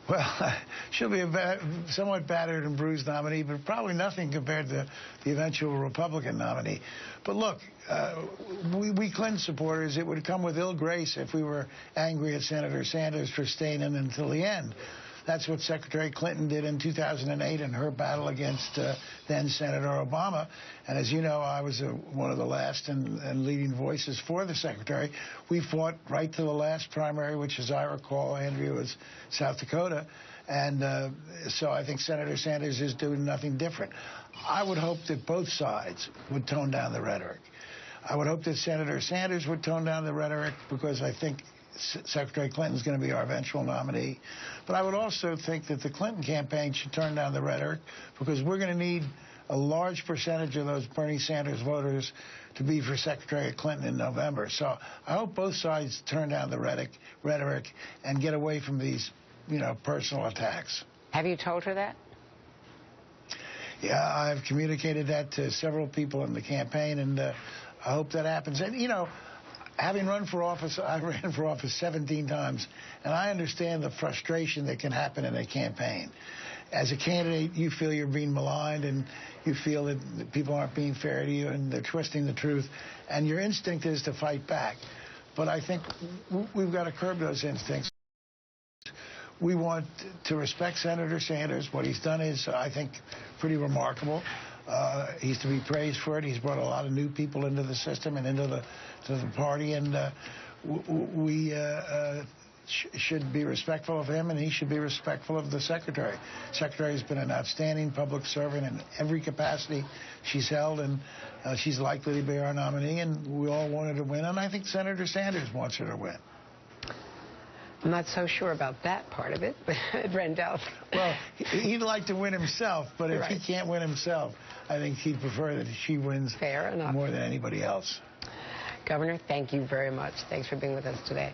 Well, she'll be a somewhat battered and bruised nominee, but probably nothing compared to the eventual Republican nominee. But look, we Clinton supporters, it would come with ill grace if we were angry at Senator Sanders for staying in until the end. That's what Secretary Clinton did in 2008 in her battle against then Senator Obama. And as you know, I was one of the last and leading voices for the Secretary. We fought right to the last primary, which, as I recall, Andrea, was South Dakota. And so I think Senator Sanders is doing nothing different. I would hope that both sides would tone down the rhetoric. I would hope that Senator Sanders would tone down the rhetoric, because I think Secretary Clinton's going to be our eventual nominee. But I would also think that the Clinton campaign should turn down the rhetoric, because we're going to need a large percentage of those Bernie Sanders voters to be for Secretary Clinton in November. So I hope both sides turn down the rhetoric and get away from these, personal attacks. Have you told her that? Yeah, I've communicated that to several people in the campaign, and I hope that happens. And, having run for office, I ran for office 17 times, and I understand the frustration that can happen in a campaign. As a candidate, you feel you're being maligned, and you feel that people aren't being fair to you, and they're twisting the truth, and your instinct is to fight back. But I think we've got to curb those instincts. We want to respect Senator Sanders. What he's done is, I think, pretty remarkable. He's to be praised for it. He's brought a lot of new people into the system and into the party, and we should be respectful of him, and he should be respectful of the Secretary. Secretary has been an outstanding public servant in every capacity she's held, and she's likely to be our nominee, and we all want her to win, and I think Senator Sanders wants her to win. I'm not so sure about that part of it, but Rendell. Well, he'd like to win himself, but if Right. he can't win himself, I think he'd prefer that she wins Fair enough. more than anybody else. Governor, thank you very much. Thanks for being with us today.